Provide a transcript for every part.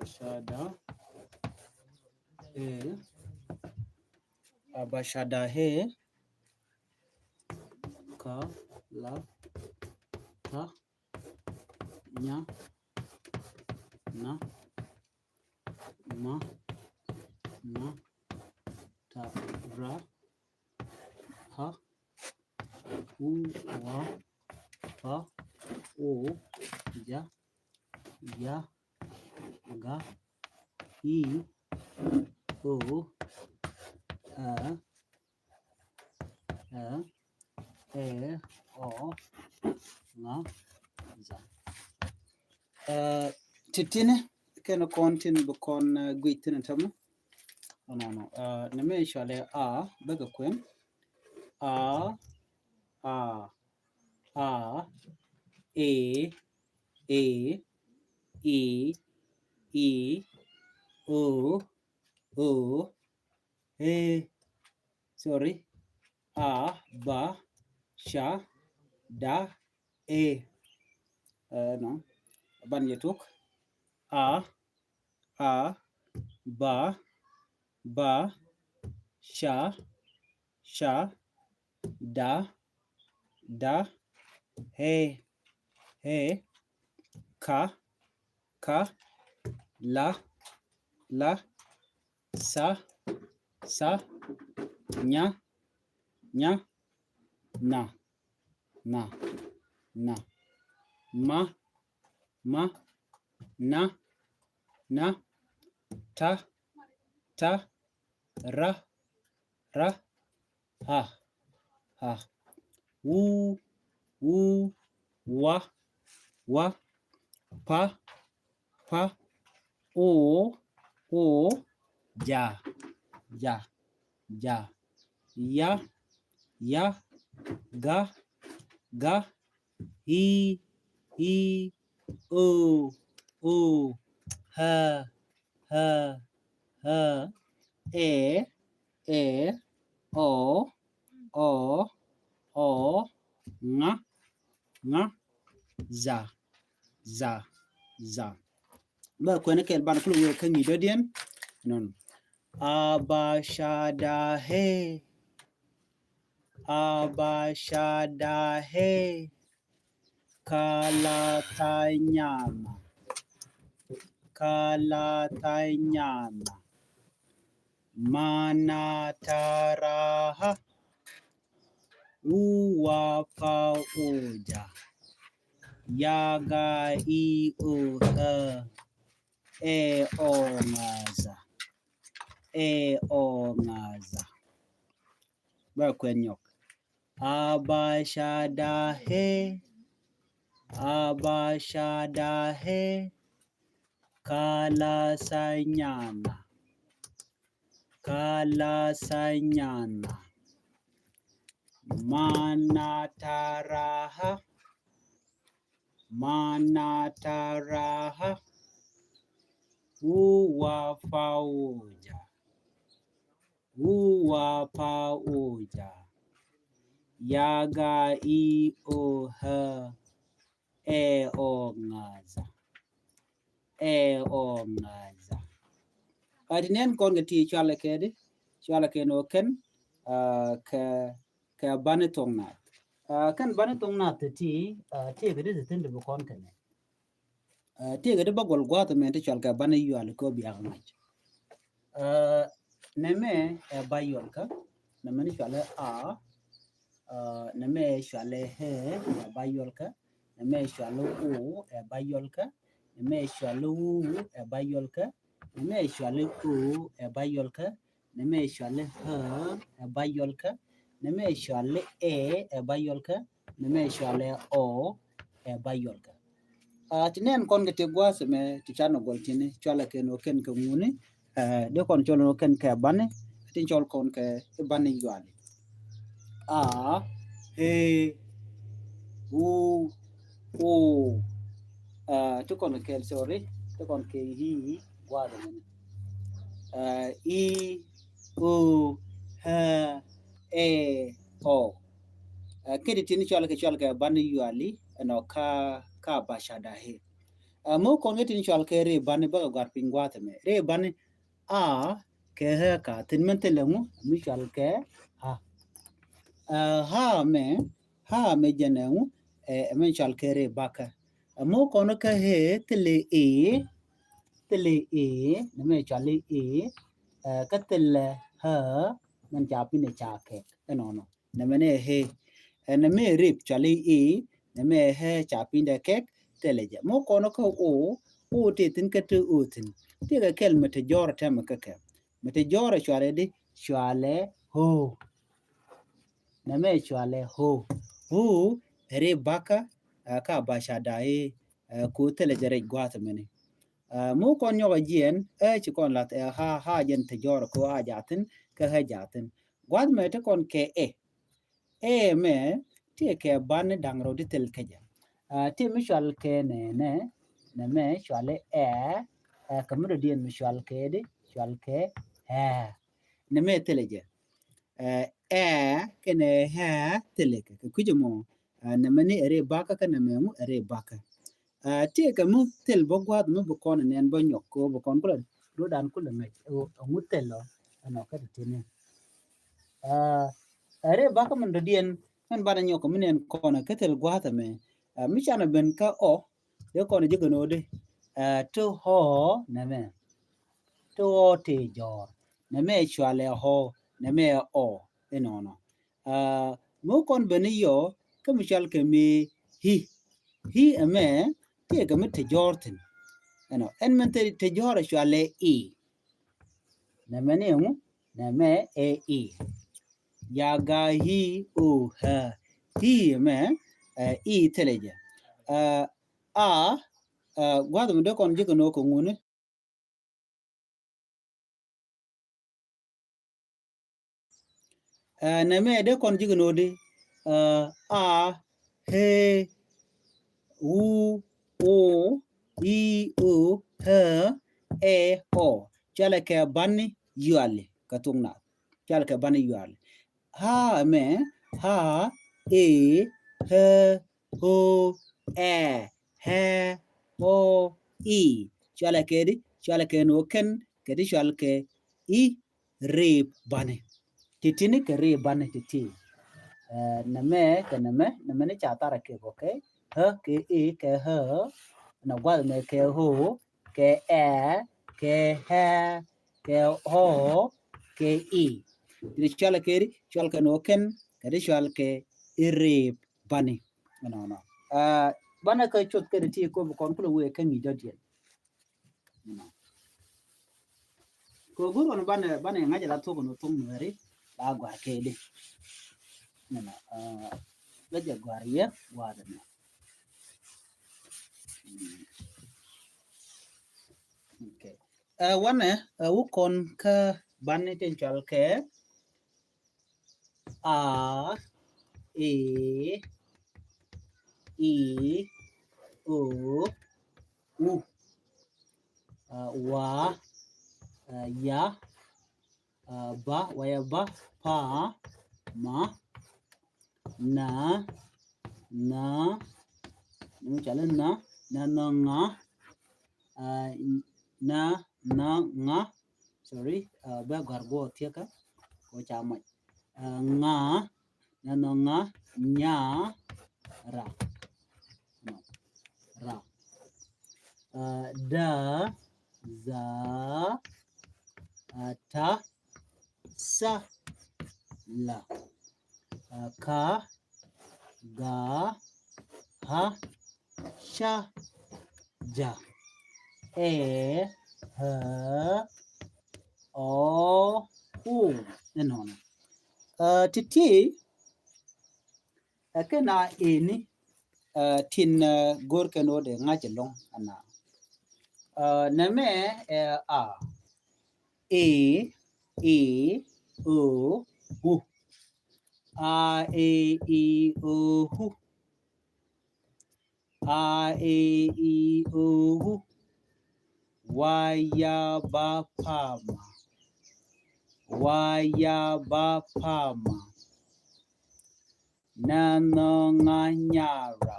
Abashada Abashada he ka la ta nya na ma na ta ra ha u wa fa o ja ya ga i o a e o na za titine kana kontin bu kon guitin tamu no na me shale a daga kwen a e e e o sorry a ba sha da e no ban yetuk a ba sha da he ka la sa nya na ma na ta ra ha u wa pa o ja ya ga i o ha e o nga za ba kwene kel ban kulu we kan yidodian non abashada he kalatanyama manataraha uwapa uja yaga i uha ongaza ba kwenyok abashada he kalasanyana manataraha uwapauja yaga i oha ongaza adinen kon gati chala keno ken ka banetongna kan banetongna ti gede tinde bu kon ken ti gede bagol gwata mente chalka bane yual ko bi agmaj neme bayolka neme chala neme chala he bayolka neme chala o bayolka neme chala u bayolka neme chala o bayolka neme chala ha bayolka neme chala bayolka neme chala o bayolka tinen kon gete gwase me tichano goltine chala ken ken ngune de kon cholo ken ka bane tin chol kon ke bane yuale a he u o to kon ke sorry to kon ke hi gwade men i o ha e o kedi tin chala ke bane yuali no ka bashada he mo kon ngetin chal ke re ban ba gar pingwa tame re ban a ke ha ka tin men telemu mi chal ke ha me janengu men chal ke re baka mo kon ka he tele na me chal ka tele ha man ja pine cha ke no na me ne he na me rip chal na me he cha pinde ke teleje mo kono ko o te tin ka te o tin te ga kelma te jor ta maka ka mate jor chwale di chwale ho na me chwale ho re baka ka basha dai ko teleje re gwata mene mo kon yo jien chi kon lat ha jen te jor ko ha jatin ka ha jatin gwat me te kon ke me te ke ban dangro di tel keja ti mishal ke ne me shwale kamro dien mishal ke di shwal ke ne me teleje ke ne teleke kujemo ne me ne re baka ka ne me mu re baka ti ka mu tel bogwad mu bokon ne en bonyok ko bokon ko do dan ko le mu telo no ka tine re baka man do dien men bana nyok minen kona ketel gwata me mi chana ben ka yo kona jigono de to ho na me to te jor na me chwale ho na me enono mo kon ben yo ka mi chal ke mi hi ame te ga mi te jortin en men te jor chwale na me ne mu na me ya ga hi ha hi me teleje gwado mo de kon jigono ko ngune na me de kon jigono de he u o i o ha ho chala ke banni yuale katungna chala ke banni yuale ha me ha he ho he ho chala ke no ken kedi chala ke re bane titini ke re bane titi na me ne chatara ke okay ha ke ke ha na gwal me ke ho ke ke ha ke ho ke di chala ke no ken kedi chala ke re bane no bana ka chot ke ti ko kon ko we ke mi dodien ko guru no bana ngaja la to ko no tum ngari ba gwa ke de gaja gwariya wada na okay wana wukon ka bani ten chal ke o u wa ya ba waya ba pa ma na nu chala na nga na nga sorry ba gargo tiaka ko chama nga na nga nya ra da za ta sa la ka ga ha sha ja ha o u enona titi akena eni tin gorke no de ngaje long ana na me o hu o hu hu waya ba pama na nganyara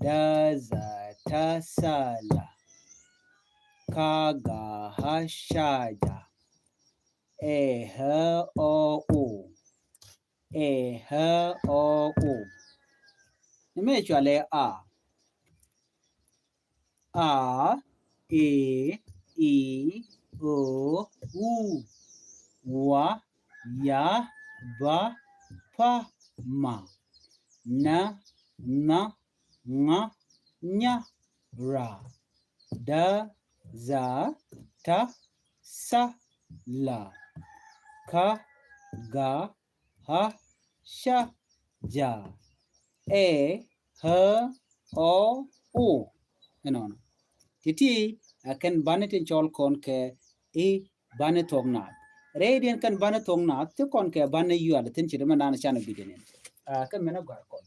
da za ta sa la ka ga ha sha ja e ha o u e ha o u นี่ไม่ชัวร์เลยa e i o u wa ya ba pa ma na na nga nya ra da za ta sa la ka ga ha sha ja e ha o u แน่นอนที่kan banetin chol kon ke e banetong na radian kan banetong na te kon ke bane yu ala tin chide manana chana bidene kan mena gar kon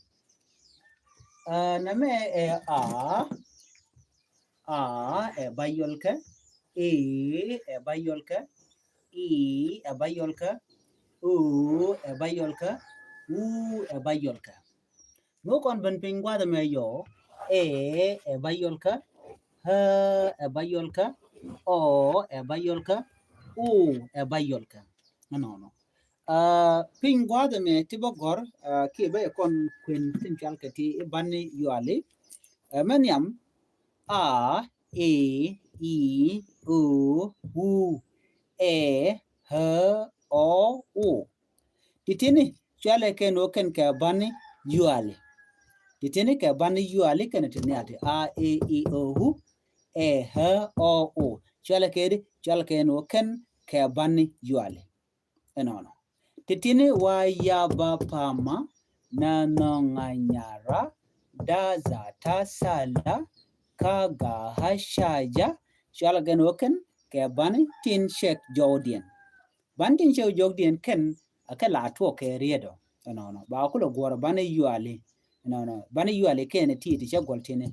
na me e bayol ka e bayol ka e bayol ka u e bayol ka u e bayol ka no kon ban pingwa de me yo e bayol ka ha e bayol ka o e bayol ka u e bayol ka no pingwa de me tibogor ke be kon kwen tin chal ke ti bani yuale maniam a e i u u e ha o u titini chale ke no ken ka bani yuale titini ka bani yuale ken tini ate a e i o u e ha o u chale ke no ken ka bani yuale enono titini wa ya ba pama na no nganyara da za ta sala ka ga ha shaja chale ke no ken ka bani tin shek jordian bantin shek jordian ken akala to ke riedo no ba ko lo gor bani yuale no bani yuale ken ti shegol tini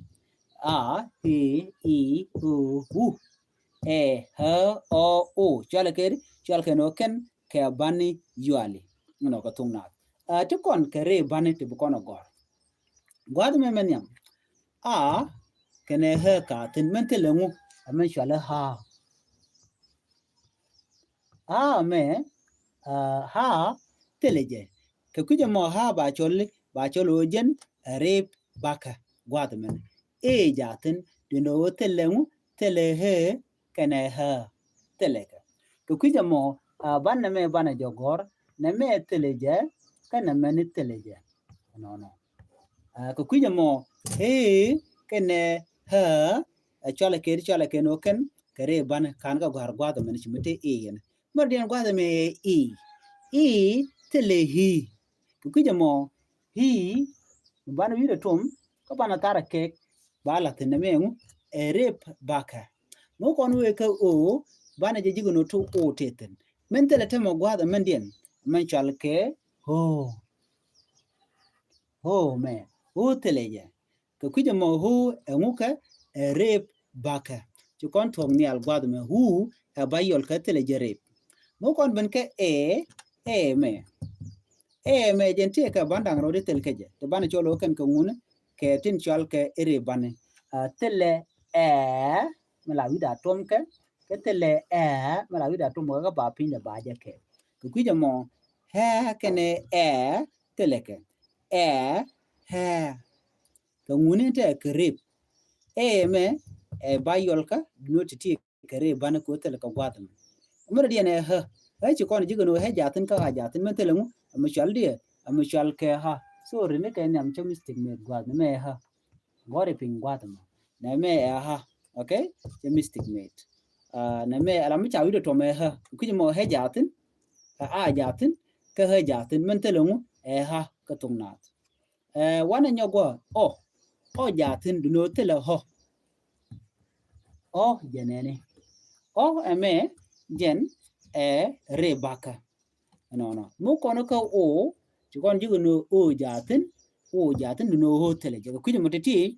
a e i u u e ha o u chale ke no ken ke bani yuale no ko tungna to kon ke re bani te ko no gor gwad me menyam a kene ha ka tin mentelengu amen shale ha me ha teleje ke kuje mo ha ba cholo jen rep baka gwad men e jatin dino telengu tele he kene ha teleka ke kuje mo banna me bana jogor na me teleje kana men teleje no ke kuje mo he kene ha chola ke no ken kare ban kan ga gar gwad men chimete e yen modien gwad me e tele hi kuje mo hi bana wire tom ko bana tara ke bala tin mengu rep baka no kon we ka o bana je jigono to o teten men tele temo gwad men dien men chal ke ho me ho teleje ko kuje mo ho enguka rep baka to kon tong ni al gwad me hu e bayol ka teleje rep mo kon ben ke me jente ka bandang ro de tel keje to bana cholo ken ko ngune ke tin chal ke ere bane tele mala wida tom ke tele mala wida tom ga ba pin de ba je ke ko kuje mo ha kene tele ke ha ko ngune te krip me bayol ka no ti kare bana ko tele ka gwadam umar dia ne ha ai ci kon jigono he jatin ka jatin men telengu am chal ke ha so rene ke nyam cho mystic me gwad me ha gore ping gwadam na me ha okay che mystic mate na me ala mi chawi to me ha ku mo he jatin jatin ka he jatin men telengu ha ka tungnat wana nyogo o jatin duno tele ho jenene eme jen rebaka no mo kono ka ci kon jigo no jatin no hotel je ku mo teti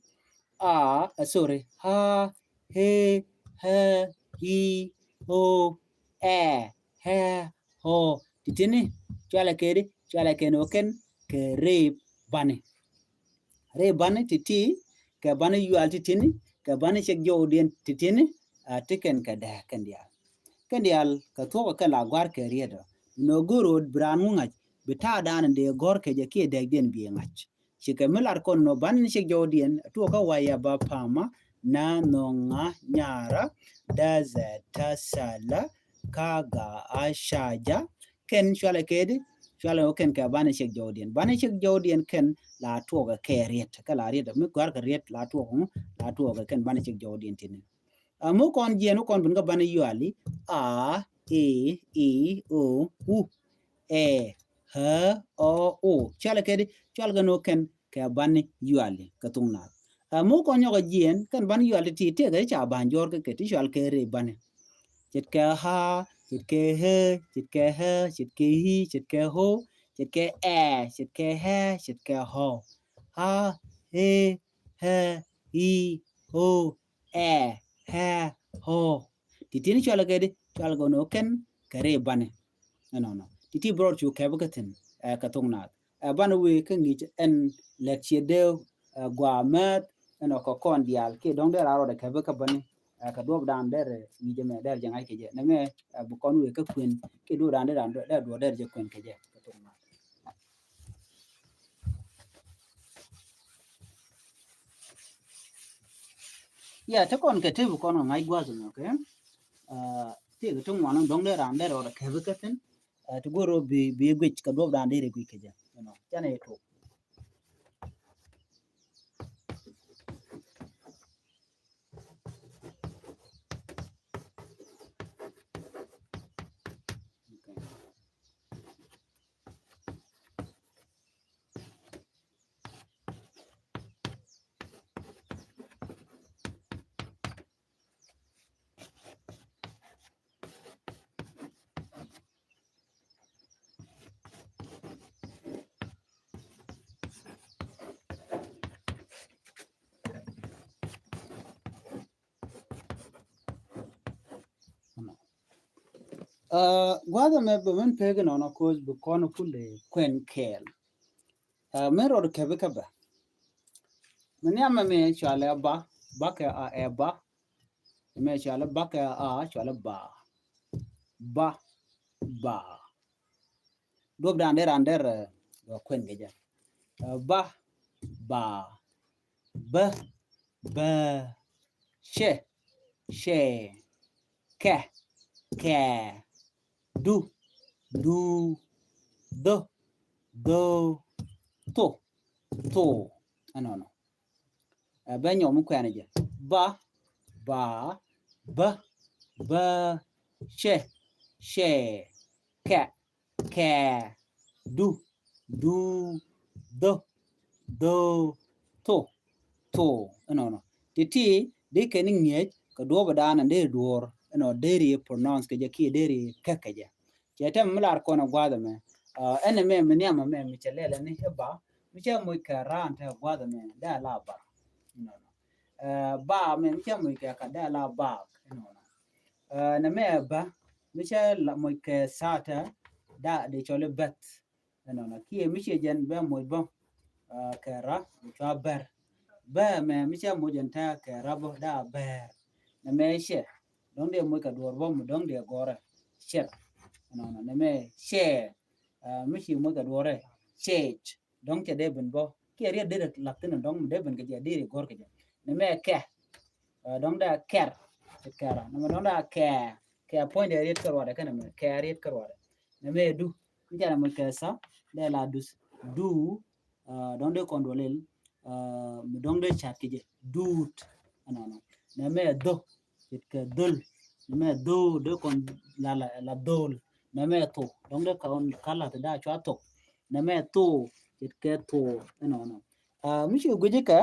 sorry ha he ha hi ho ha ho titini chala ke no ken ke re bane titi ke bana yual titini ke bana chek jodien titini tiken ka da kandial ka to ka la gwar ke riedo no gurod bran ngaj bita dan de gor ke je ke de den bi ngaj chike milar kon no ban chek jodien to ka waya ba pama na nonga nyara daza tasala kaga ashaja ken chwala kedi chwala ken ka bana chek jodien ken la to ka riet ka la riet mi gwar ka riet la to ka ken bana chek jodien tin mo kon jeno kon bun ka bana yuali a e o u e h o o chwala kedi chwala no ken ka bana yuali ka tungna mo kon nyoga jien kan bana yuali ti te ga cha banjor ka ti chwal ke re bana chit ke ha chit ke he chit ke he chit ke hi chit ke ho chit ke e chit ke he chit ke ho ha he hi ho e he ho titini chala ke di chala go no ken kare bane no titi brought you ke bakatin ka tongna bana we kan ngi en lecture de gwa mat no ko kon dial ke dong de la ro de ke baka bane ka dob dan der ni je me der jangai ke je na me bu kon we ka kwen ke do dan der do der je kwen ke je ya te kon ke te bu kon ngai gwa zo ke te ga tung wan dong der dan der ro ke ka ten to go ro bi gwe ka dob dan der gwe ke je no jane to gwada me be men pege no ko bu kono kule kwen kel me ro ke be ka ba men ya me chale ba ka a ba me chale ba ka a chale ba dob dan der kwen geja ba ba she ke du do to no ba nyom kwen je ba she ke du do to no titi de ken nge ka do ba dan de dor no deri pronounce ke je ki deri kakaja jetem mlar ko na gwada me ene me nyama me mi chelele ni ba mi che mo ka ran ta gwada me da la ba no ba me mi che mo ka da la ba no na me ba mi che la mo ka sata da de chole bet no ki mi che jen ba mo ba ka ra cha ber ba me mi che mo jen ta ka ra bo da ber na me she dong de mo ka dor bo mo dong de gore she no na me she mi chi mo ka dore chech dong che de ben bo ki ri de la tin dong de ben ke de gor ke na me ke dong da ker kera na dong da ke point de ri karwa de kana me ke ri karwa na me du mi ja mo ka sa de la du dong de kondolel mi dong de chat ke dut no na me do ke dul na me do kon la dol na me to dong de kon kala da chwa to na me to ke to no mi shi guje ka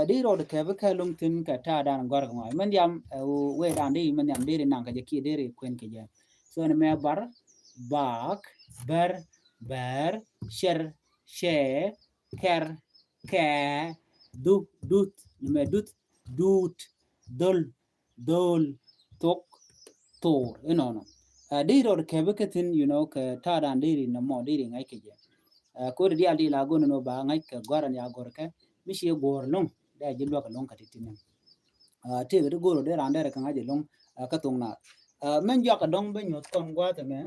di ro de ke ka lum tin ka ta dan gor ko men yam we dan di men yam di nan ka je ki di kwen ke je so na me bar bak ber sher she ker ke dut me dut dol tok to no di ro ke ka tin ka ta dan di na mo di ngai ke je ko di ali la go no ba ngai ka gwaran ya gor ka mi shi gor long da ji lo ka long ka titin te ga goro de ran da ka ngaje long ka tung na men jo ka dong be nyot kon gwa te me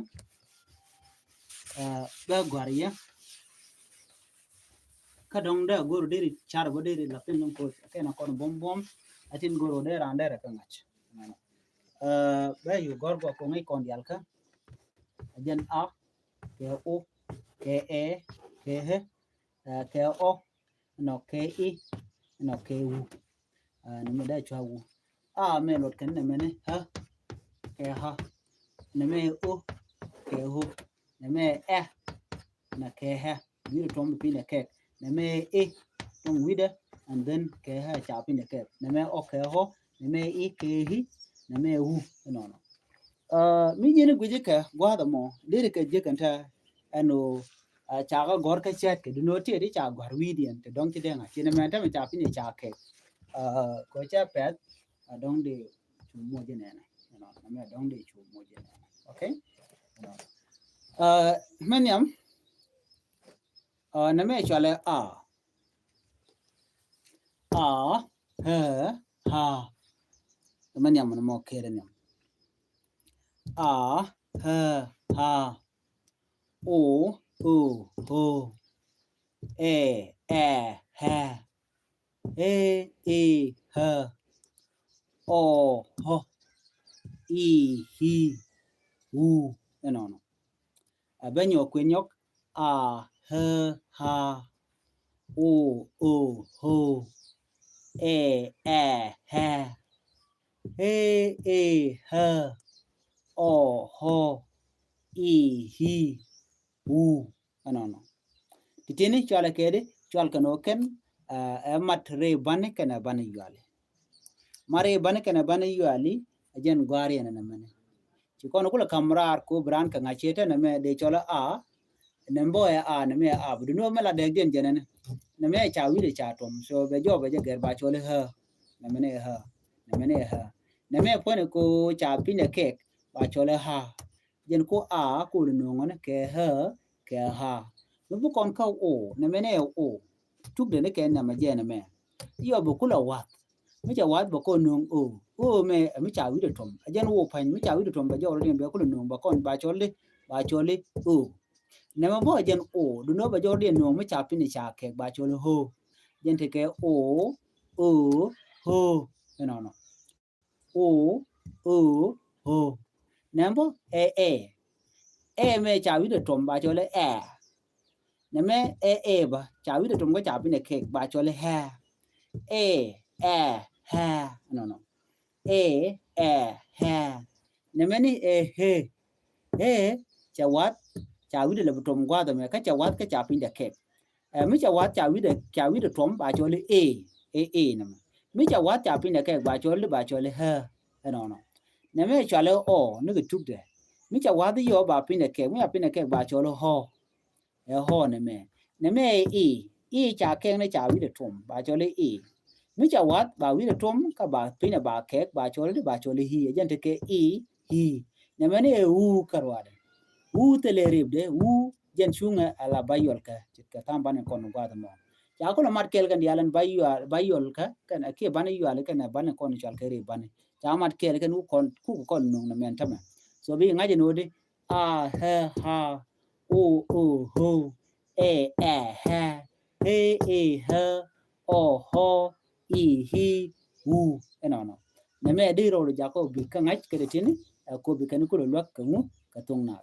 ba gwariya ka dong da goro de char bo de la pin long ko ke na kon bom bom atin goro de ran da ka ngach ba yu gor go ko ngai kon dial ka jen a ke o ke e ke he ke o no ke i no ke u ni me da chwa u me lot kan ne me ne ha ke ha ne me o ke ho ne me e na ke ha wi tom pi ne ke ne me e tom wi de and then ke ha cha pi ne ke ne me o ke ho ne me i ke hi ne me u no no mi jene guje ka gwa da mo de ke je kan ta ano cha ga gor ka chat ke no te ri cha gor wi dien te dong ti de nga chi ne me ta me cha pi ne cha ke ko cha pet dong de chu mo je ne na na me dong de chu mo je ne okay men yam na me cha le a he ha men yam no mo ke re nyam a he ha o ho e ha e ha o ho i hi u no no benyo kwenyok a he ha o ho e ha ha o ho i hi u no no titini chala kede chal kano ken mat re bane kana bane yuale mare bane kana bane yuali ajen gwari na mane ci kono kula kamrar ko bran ka ngachete na me de chola a nembo a na me a bu no mala de den jenen na me cha wi de cha tom so be jo be je ger ba chole ha na me ne ha na me ne ha na me pone ko cha pine ke ba chole ha jen ko a ko no ngone ke ha bu kon ka o na me ne o tuk de ne ke na ma je na me yo bu kula wa mi cha wa bo ko nung o me mi cha wi de tom ajen wo pan mi cha wi de tom ba jo ro be ko nung ba kon ba chole o ne ma bo jen o du no ba jo de nung mi cha pin cha ke ba chole ho jen te ke o ho no no o ho ne bo e me cha wi de tom ba chole ne me ba cha wi de tom ko cha pin ke ba chole ha ha no no ha ne me ni he cha wat cha wi de la tom gwa da me ka cha wat ka cha pin de ke mi cha wat cha wi de tom ba cho le na mi cha wat cha pin de ke ba cho le ha no no ne me cha le o ne ga tuk de mi cha wat yo ba pin de ke mi pin de ke ba cho le ho ne me e cha ke ne cha wi de tom ba cho le mi cha wat ba wi de tom ka ba pin ba ke ba cho le hi jen te ke hi ne me ne u karwa de u te le rib de u jen chunga ala bayol ka ka tamba ne kon gwa mo ya ko mat kel kan yalan bayol ka kan ke bane yale kan bane kon chal ke rib bane ya mat kel kan u kon no na men tama so bi ngaje no de a ha o ho e ha ha o ho i hi u no no ne me de ro ja ko bi kan ngaj ke de tin ko bi kan ko lo ka mu ka tong na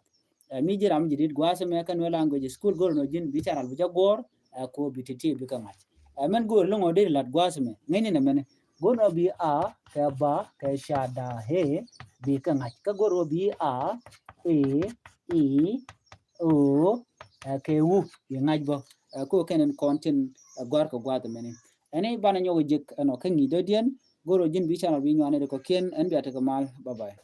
mi jiram jidit gwasa me kan wala language school gor no jin bichar al buja gor ko bititi bi kan mat men gor lo ngode lat gwasa me ngene ne men gor no bi a ka ba ka sha da he bi kan mat ka gor bi a e i o ke wu bi ngaj bo ko kenen content gor ko gwada men ene bana nyogo jek no kan ni do dien goro jin bichar al bi nyane ko ken en bi ata kamal bye bye